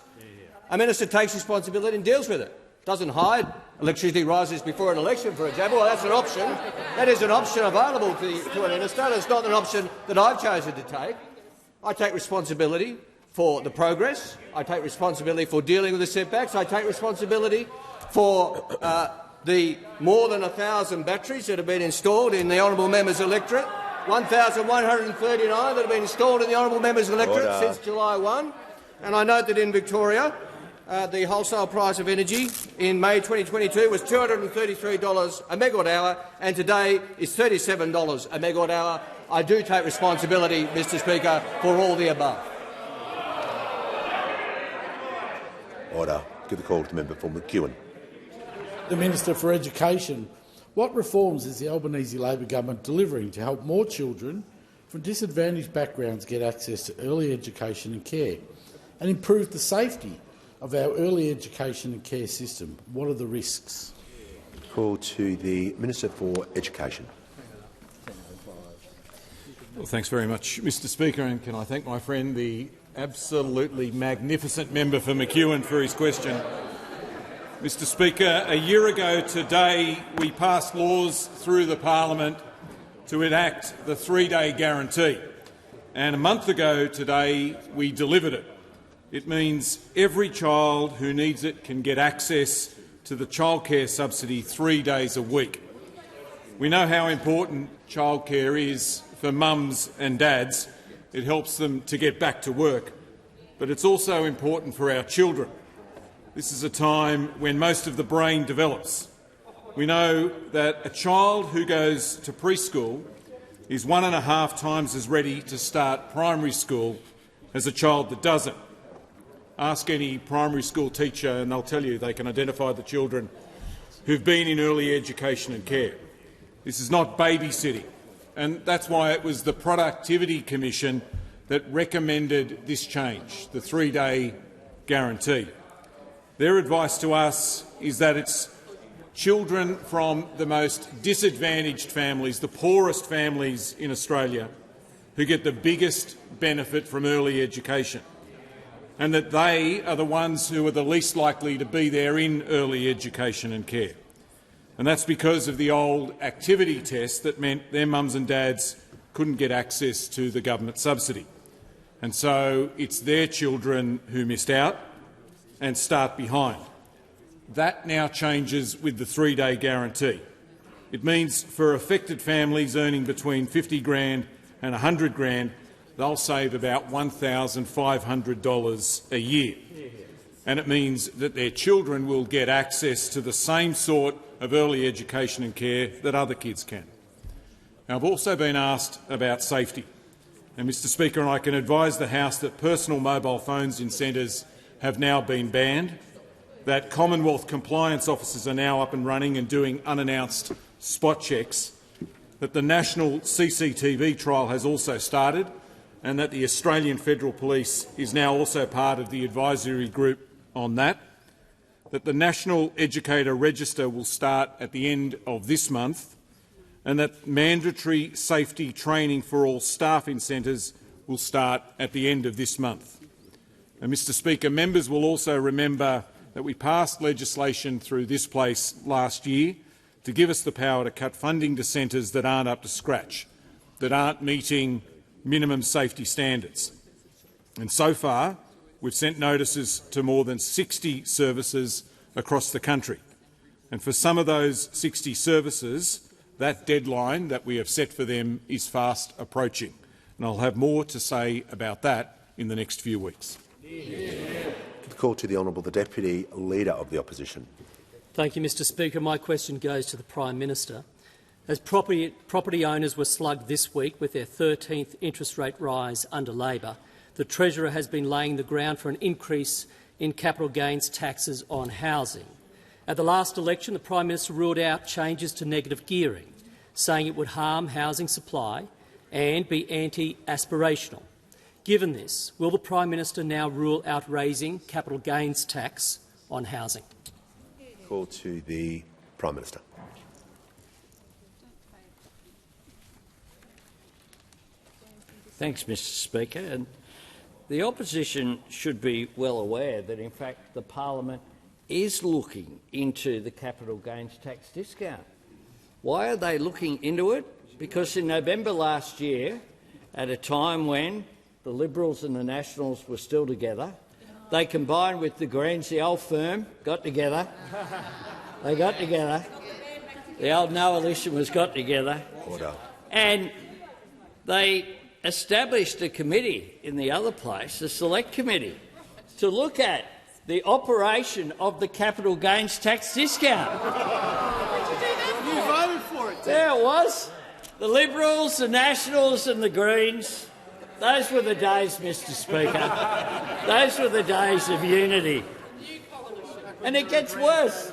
A Minister takes responsibility and deals with it. Doesn't hide electricity rises before an election, for example. Well, that's an option. That is an option available to a Minister. It's not an option that I've chosen to take. I take responsibility for the progress. I take responsibility for dealing with the setbacks. I take responsibility for the more than 1,000 batteries that have been installed in the honourable member's electorate, 1,139 that have been installed in the honourable member's electorate since July 1. And I note that in Victoria, the wholesale price of energy in May 2022 was $233 a megawatt hour, and today is $37 a megawatt hour. I do take responsibility, Mr Speaker, for all the above. Order. Give the call to the member for McEwen. The Minister for Education. What reforms is the Albanese Labor government delivering to help more children from disadvantaged backgrounds get access to early education and care, and improve the safety of our early education and care system? What are the risks? Call to the Minister for Education. Well, thanks very much, Mr Speaker, and can I thank my friend, the absolutely magnificent member for McEwen, for his question. Mr Speaker, a year ago today we passed laws through the parliament to enact the 3-day guarantee, and a month ago today we delivered it. It means every child who needs it can get access to the childcare subsidy 3 days a week. We know how important childcare is for mums and dads. It helps them to get back to work. But it's also important for our children. This is a time when most of the brain develops. We know that a child who goes to preschool is 1.5 times as ready to start primary school as a child that doesn't. Ask any primary school teacher and they'll tell you they can identify the children who've been in early education and care. This is not babysitting. and that's why it was the Productivity Commission that recommended this change, the 3-day guarantee. Their advice to us is that it's children from the most disadvantaged families, the poorest families in Australia, who get the biggest benefit from early education, and that they are the ones who are the least likely to be there in early education and care. And that's because of the old activity test that meant their mums and dads couldn't get access to the government subsidy. And so it's their children who missed out and start behind. That now changes with the 3-day guarantee. It means for affected families earning between $50,000 and $100,000, they'll save about $1,500 a year. And it means that their children will get access to the same sort of early education and care that other kids can. Now, I've also been asked about safety. And, Mr Speaker, I can advise the House that personal mobile phones in centres have now been banned, that Commonwealth compliance officers are now up and running and doing unannounced spot checks, that the national CCTV trial has also started, and that the Australian Federal Police is now also part of the advisory group on that, that the National Educator Register will start at the end of this month, and that mandatory safety training for all staff in centres will start at the end of this month. And, Mr Speaker, members will also remember that we passed legislation through this place last year to give us the power to cut funding to centres that aren't up to scratch, that aren't meeting minimum safety standards. And so far, we've sent notices to more than 60 services across the country. And for some of those 60 services, that deadline that we have set for them is fast approaching. And I'll have more to say about that in the next few weeks. The call to the Honourable the Deputy Leader of the Opposition. Thank you, Mr Speaker. My question goes to the Prime Minister. As property owners were slugged this week with their 13th interest rate rise under Labor, the Treasurer has been laying the ground for an increase in capital gains taxes on housing. At the last election, the Prime Minister ruled out changes to negative gearing, saying it would harm housing supply and be anti-aspirational. Given this, will the Prime Minister now rule out raising capital gains tax on housing? Call to the Prime Minister. Thanks, Mr Speaker. And the opposition should be well aware that, in fact, the parliament is looking into the capital gains tax discount. Why are they looking into it? Because in November last year, at a time when the Liberals and the Nationals were still together, they combined with the Greens, the old firm, got together. They got together. The old no-alition got together. Order. And they established a committee in the other place, a select committee, to look at the operation of the capital gains tax discount. You voted for it. There it was. The Liberals, the Nationals and the Greens. Those were the days, Mr Speaker. Those were the days of unity. And it gets worse.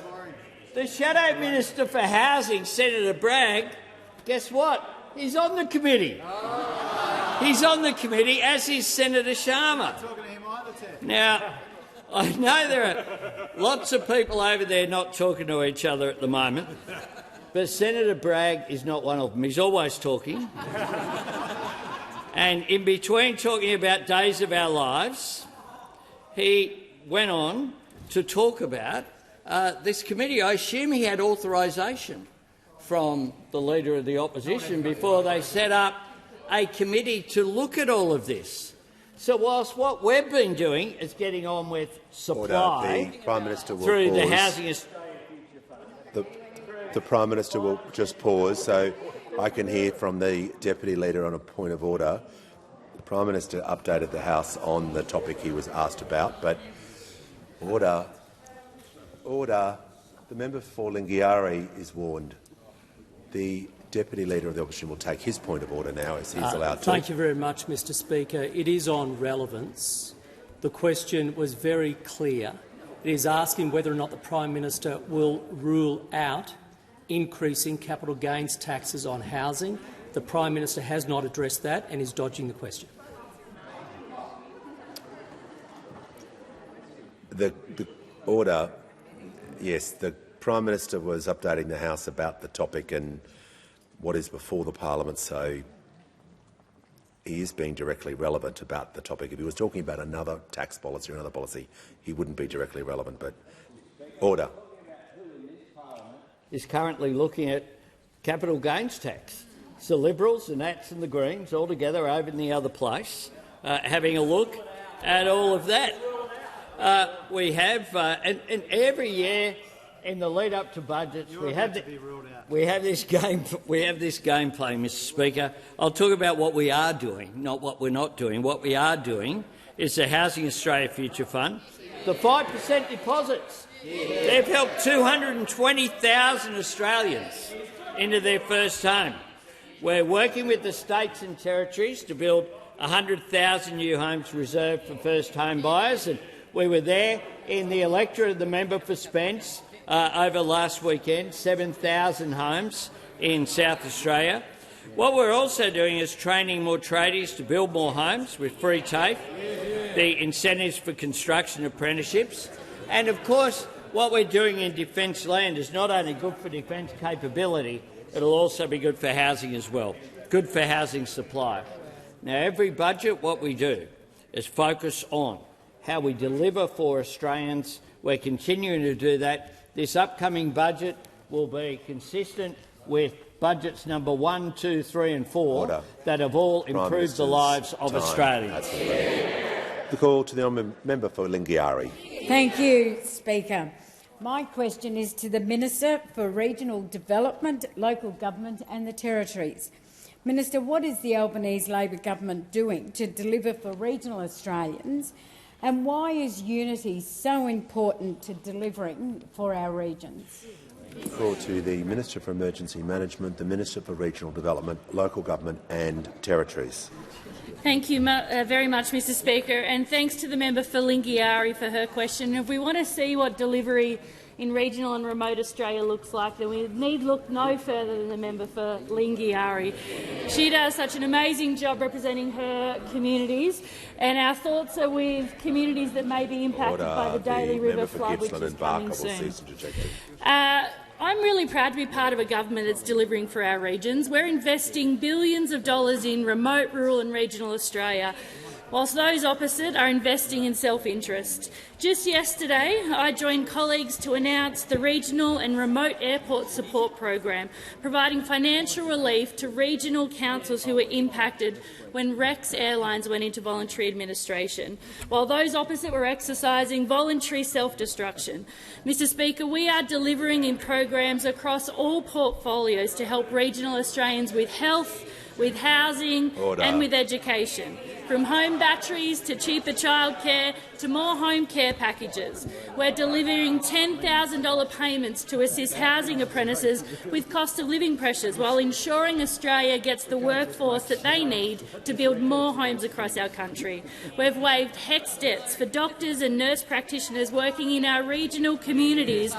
The Shadow Minister for Housing, Senator Bragg, guess what? He's on the committee. He's on the committee, as is Senator Chalmers. Now, I know there are lots of people over there not talking to each other at the moment, but Senator Bragg is not one of them. He's always talking. And in between talking about days of our lives, he went on to talk about this committee. I assume he had authorisation from the Leader of the Opposition before they set up a committee to look at all of this. So whilst what we've been doing is getting on with supply the Prime Minister will through pause. the Housing... The Prime Minister will just pause so I can hear from the Deputy Leader on a point of order. The Prime Minister updated the House on the topic he was asked about, but order. Order. The member for Lingiari is warned. The Deputy Leader of the Opposition will take his point of order now, as he's allowed to. Thank you very much, Mr Speaker. It is on relevance. The question was very clear. It is asking whether or not the Prime Minister will rule out increasing capital gains taxes on housing The Prime Minister has not addressed that and is dodging the question. The order, yes, the Prime Minister was updating the House about the topic and what is before the Parliament, so he is being directly relevant about the topic. If he was talking about another tax policy or another policy, he wouldn't be directly relevant. But order. Is currently looking at capital gains tax. It's the Liberals, the Nats and the Greens all together over in the other place, having a look at all of that. We have, and every year in the lead up to budgets, we have this game play, Mr. Speaker. I'll talk about what we are doing, not what we're not doing. What we are doing is the Housing Australia Future Fund, the 5% deposits. They've helped 220,000 Australians into their first home. We're working with the states and territories to build 100,000 new homes reserved for first home buyers. And we were there in the electorate of the member for Spence over last weekend, 7,000 homes in South Australia. What we're also doing is training more tradies to build more homes with free TAFE, the incentives for construction apprenticeships, and of course what we're doing in defence land is not only good for defence capability, it'll also be good for housing as well, good for housing supply. Now, every budget, what we do is focus on how we deliver for Australians. We're continuing to do that. This upcoming budget will be consistent with budgets number 1, 2, 3 and 4 that have all improved the lives of Australians. The call to the honourable member for Lingiari. Thank you, Speaker. My question is to the Minister for Regional Development, Local Government and the Territories. Minister, what is the Albanese Labor government doing to deliver for regional Australians, and why is unity so important to delivering for our regions? Call to the Minister for Emergency Management, the Minister for Regional Development, Local Government and Territories. Thank you very much, Mr Speaker, and thanks to the member for Lingiari for her question. If we want to see what delivery in regional and remote Australia looks like, then we need look no further than the member for Lingiari. She does such an amazing job representing her communities, and our thoughts are with communities that may be impacted by the Daly River flood, which is coming soon. I'm really proud to be part of a government that's delivering for our regions. We're investing billions of dollars in remote, rural and regional Australia, whilst those opposite are investing in self-interest. Just yesterday, I joined colleagues to announce the Regional and Remote Airport Support Program, providing financial relief to regional councils who were impacted when Rex Airlines went into voluntary administration, while those opposite were exercising voluntary self-destruction. Mr Speaker, we are delivering in programs across all portfolios to help regional Australians with health, with housing and with education, from home batteries to cheaper childcare to more home care packages. We're delivering $10,000 payments to assist housing apprentices with cost of living pressures, while ensuring Australia gets the workforce that they need to build more homes across our country. We've waived HECS debts for doctors and nurse practitioners working in our regional communities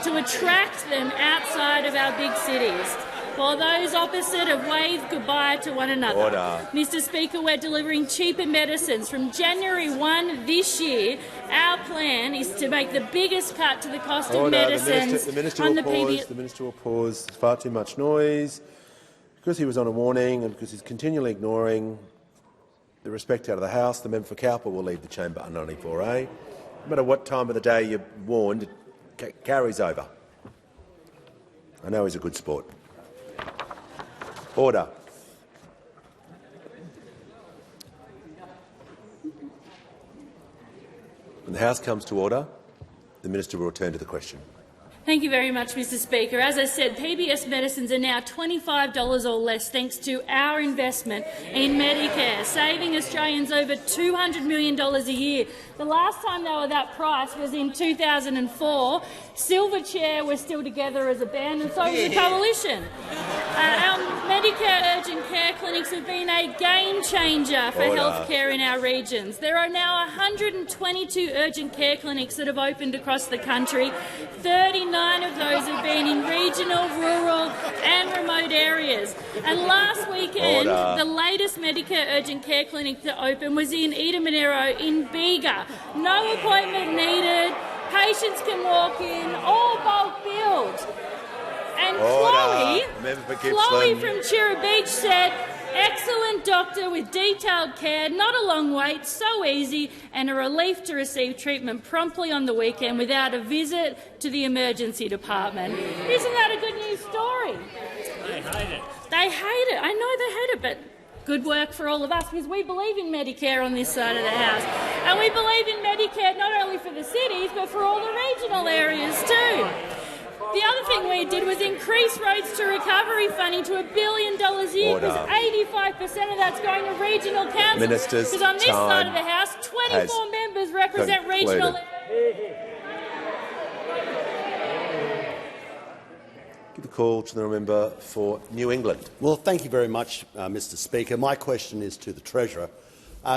to attract them outside of our big cities, while those opposite have waved goodbye to one another. Mr Speaker, we're delivering cheaper medicines. From January 1 this year, our plan is to make the biggest cut to the cost of medicines The Minister will pause. There's far too much noise. Because he was on a warning and because he's continually ignoring the respect out of the House, the member for Campbell will leave the chamber under 94A. No matter what time of the day you're warned, it carries over. I know he's a good sport. Order. When the House comes to order, the Minister will return to the question. Thank you very much, Mr Speaker. As I said, PBS medicines are now $25 or less thanks to our investment in Medicare, saving Australians over $200 million a year. The last time they were that price was in 2004. Silverchair was still together as a band, and so was the Coalition. Our Medicare urgent care clinics have been a game changer for healthcare in our regions. There are now 122 urgent care clinics that have opened across the country. 39 of those have been in regional, rural and remote areas. And last weekend, the latest Medicare urgent care clinic to open was in Edamanero in Bega. No appointment needed. Patients can walk in, all bulk billed. And Chloe from Chira Beach said, excellent doctor with detailed care, not a long wait, so easy, and a relief to receive treatment promptly on the weekend without a visit to the emergency department. Isn't that a good news story? They hate it. They hate it. I know they hate it, but good work for all of us, because we believe in Medicare on this side of the house. And we believe in Medicare not only for the cities, but for all the regional areas too. The other thing we did was increase roads to recovery funding to $1 billion a year, because 85% of that's going to regional councils. Because on this side of the house, 24 members represent regional. Give a call to the member for New England. Well, thank you very much, Mr Speaker. My question is to the Treasurer.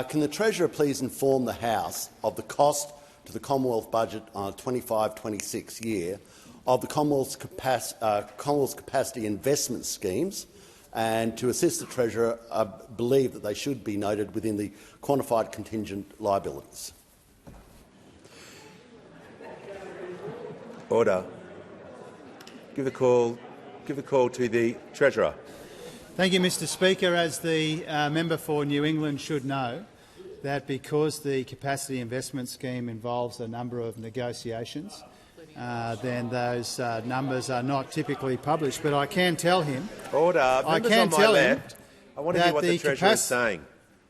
Can the Treasurer please inform the House of the cost to the Commonwealth budget on a 25-26 year of the Commonwealth's capacity investment schemes, and to assist the Treasurer, I believe that they should be noted within the quantified contingent liabilities. Order. Give a call to the Treasurer. Thank you, Mr Speaker. As the member for New England should know, that because the capacity investment scheme involves a number of negotiations, then those numbers are not typically published. But I can tell him, I want to hear what the Treasurer is saying,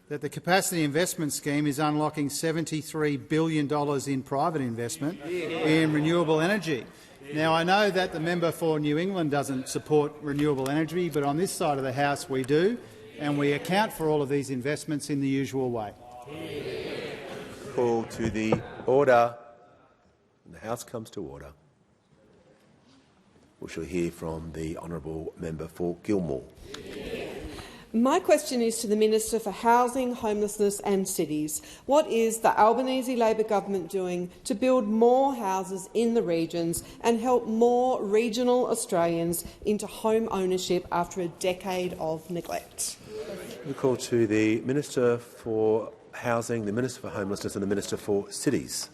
that the capacity investment scheme is unlocking $73 billion in private investment in renewable energy. Now, I know that the member for New England doesn't support renewable energy, but on this side of the House we do, and we account for all of these investments in the usual way. Call to the order. The House comes to order. We shall hear from the honourable member for Gilmore. My question is to the Minister for Housing, Homelessness and Cities. What is the Albanese Labor government doing to build more houses in the regions and help more regional Australians into home ownership after a decade of neglect? We call to the Minister for Housing, the Minister for Homelessness and the Minister for Cities.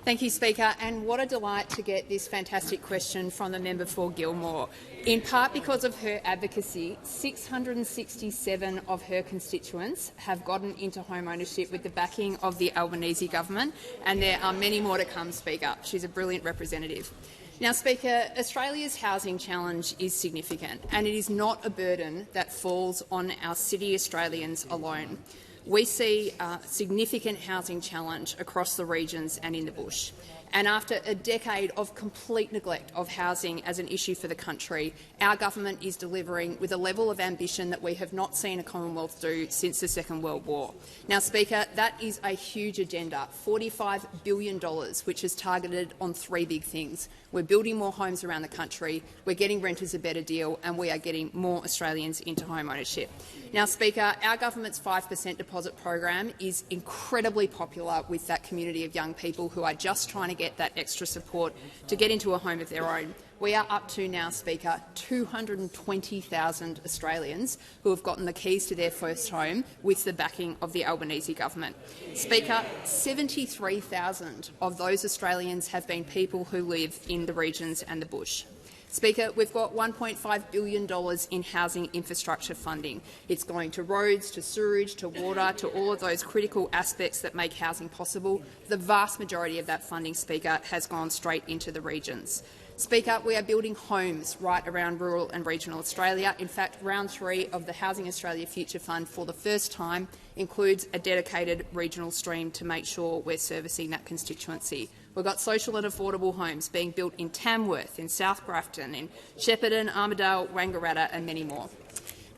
Thank you, Speaker, and what a delight to get this fantastic question from the member for Gilmore. In part because of her advocacy, 667 of her constituents have gotten into home ownership with the backing of the Albanese government, and there are many more to come, Speaker. She's a brilliant representative. Now, Speaker, Australia's housing challenge is significant, and it is not a burden that falls on our city Australians alone. We see a significant housing challenge across the regions and in the bush. And after a decade of complete neglect of housing as an issue for the country, our government is delivering with a level of ambition that we have not seen a Commonwealth do since the Second World War. Now, Speaker, that is a huge agenda, $45 billion, which is targeted on three big things. We're building more homes around the country, we're getting renters a better deal, and we are getting more Australians into home ownership. Now, Speaker, our government's 5% deposit program is incredibly popular with that community of young people who are just trying to get that extra support to get into a home of their own. We are up to now, Speaker, 220,000 Australians who have gotten the keys to their first home with the backing of the Albanese government. Speaker, 73,000 of those Australians have been people who live in the regions and the bush. Speaker, we've got $1.5 billion in housing infrastructure funding. It's going to roads, to sewerage, to water, to all of those critical aspects that make housing possible. The vast majority of that funding, Speaker, has gone straight into the regions. Speaker, we are building homes right around rural and regional Australia. In fact, round 3 of the Housing Australia Future Fund for the first time includes a dedicated regional stream to make sure we're servicing that constituency. We've got social and affordable homes being built in Tamworth, in South Grafton, in Shepparton, Armidale, Wangaratta and many more.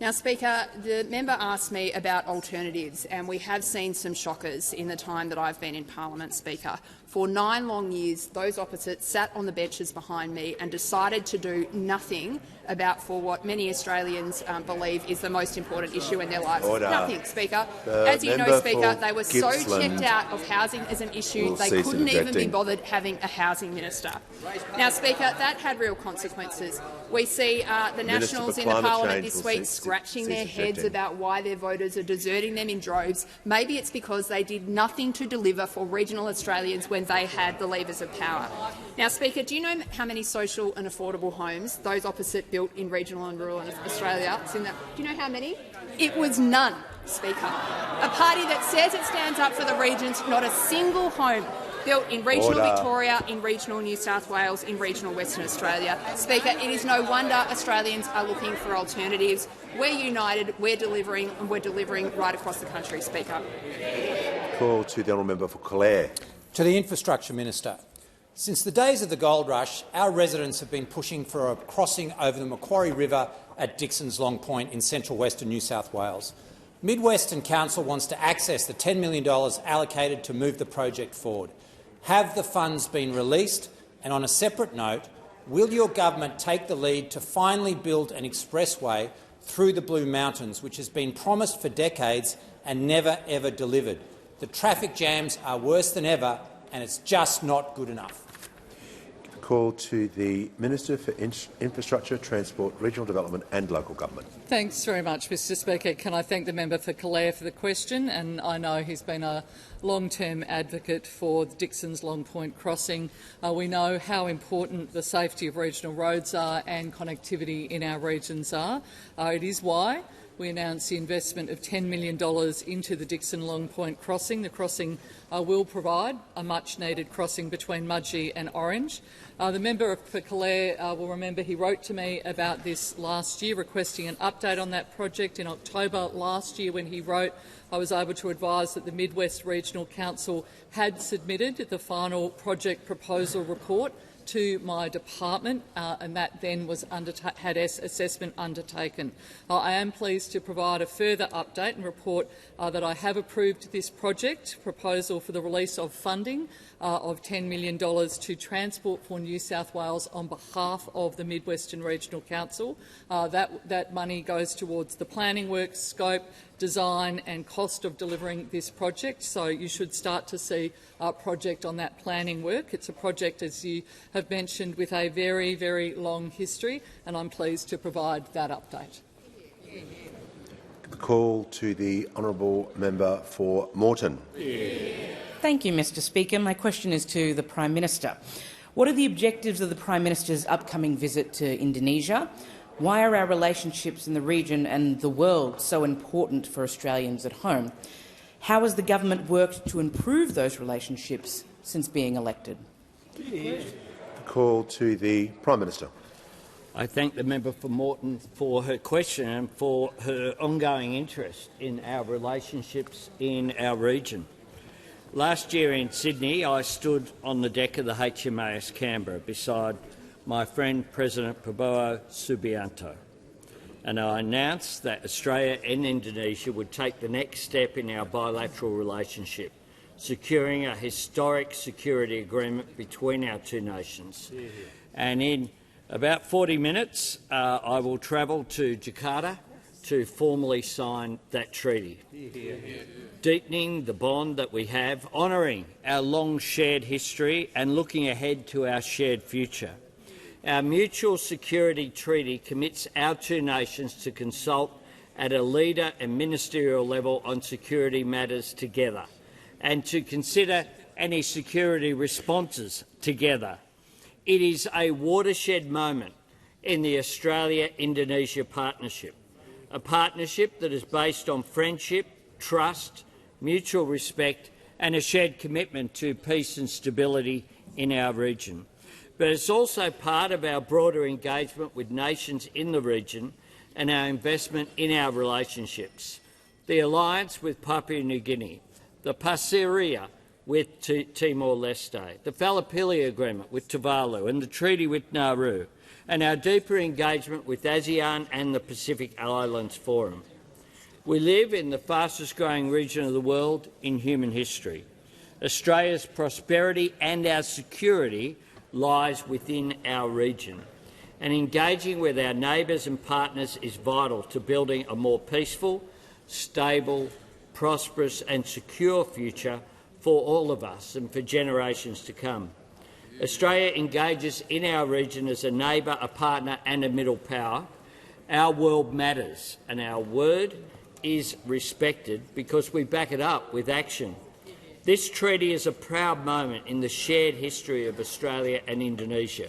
Now, Speaker, the member asked me about alternatives, and we have seen some shockers in the time that I've been in Parliament, Speaker. For 9 long years, those opposite sat on the benches behind me and decided to do nothing about for what many Australians believe is the most important issue in their lives. Order. Nothing, Speaker. As you know, Speaker, they were so checked out of housing as an issue they couldn't even be bothered having a housing minister. Now, Speaker, that had real consequences. We see the Nationals in the Parliament this week scratching their heads about why their voters are deserting them in droves. Maybe it's because they did nothing to deliver for regional Australians when they had the levers of power. Now, Speaker, do you know how many social and affordable homes those opposite built in regional and rural Australia? Do you know how many? It was none, Speaker. A party that says it stands up for the regions, not a single home built in regional Victoria, in regional New South Wales, in regional Western Australia. Speaker, it is no wonder Australians are looking for alternatives. We're united, we're delivering, and we're delivering right across the country, Speaker. Call to the honourable member for Calare. To the Infrastructure Minister. Since the days of the gold rush, our residents have been pushing for a crossing over the Macquarie River at Dixon's Long Point in central western New South Wales. Mid-Western Council wants to access the $10 million allocated to move the project forward. Have the funds been released? And on a separate note, will your government take the lead to finally build an expressway through the Blue Mountains, which has been promised for decades and never ever delivered? The traffic jams are worse than ever, and it's just not good enough. Call to the Minister for Infrastructure, Transport, Regional Development and Local Government. Thanks very much, Mr Speaker. Can I thank the member for Calare for the question? And I know he's been a long-term advocate for Dixon's Long Point crossing. We know how important the safety of regional roads are and connectivity in our regions are. It is why we announced the investment of $10 million into the Dixon Long Point crossing. The crossing will provide a much-needed crossing between Mudgee and Orange. The member for Calare will remember he wrote to me about this last year, requesting an update on that project. In October last year, when he wrote, I was able to advise that the Mid-West Regional Council had submitted the final project proposal report to my department, and that then was had assessment undertaken. I am pleased to provide a further update and report that I have approved this project proposal for the release of funding of $10 million to Transport for New South Wales on behalf of the Mid-Western Regional Council. That money goes towards the planning work, scope, design and cost of delivering this project, so you should start to see a project on that planning work. It's a project, as you have mentioned, with a very, very long history, and I'm pleased to provide that update. The call to the honourable member for Moreton. Thank you, Mr Speaker. My question is to the Prime Minister. What are the objectives of the Prime Minister's upcoming visit to Indonesia? Why are our relationships in the region and the world so important for Australians at home? How has the government worked to improve those relationships since being elected? The call to the Prime Minister. I thank the member for Moreton for her question and for her ongoing interest in our relationships in our region. Last year in Sydney, I stood on the deck of the HMAS Canberra beside my friend President Prabowo Subianto, and I announced that Australia and Indonesia would take the next step in our bilateral relationship, securing a historic security agreement between our two nations. And in about 40 minutes, I will travel to Jakarta to formally sign that treaty, deepening the bond that we have, honouring our long shared history and looking ahead to our shared future. Our mutual security treaty commits our two nations to consult at a leader and ministerial level on security matters together and to consider any security responses together. It is a watershed moment in the Australia-Indonesia partnership, a partnership that is based on friendship, trust, mutual respect and a shared commitment to peace and stability in our region. But it's also part of our broader engagement with nations in the region and our investment in our relationships. The alliance with Papua New Guinea, the Passeria with Timor-Leste, the Fallapili Agreement with Tuvalu and the treaty with Nauru, and our deeper engagement with ASEAN and the Pacific Islands Forum. We live in the fastest-growing region of the world in human history. Australia's prosperity and our security lies within our region. and engaging with our neighbours and partners is vital to building a more peaceful, stable, prosperous and secure future for all of us and for generations to come. Australia engages in our region as a neighbour, a partner and a middle power. Our world matters and our word is respected because we back it up with action. This treaty is a proud moment in the shared history of Australia and Indonesia,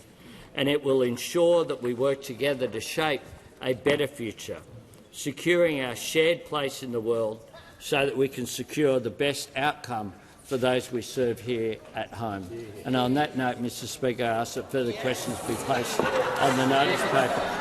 and it will ensure that we work together to shape a better future, securing our shared place in the world so that we can secure the best outcome for those we serve here at home. And on that note, Mr Speaker, I ask that further questions be placed on the notice paper.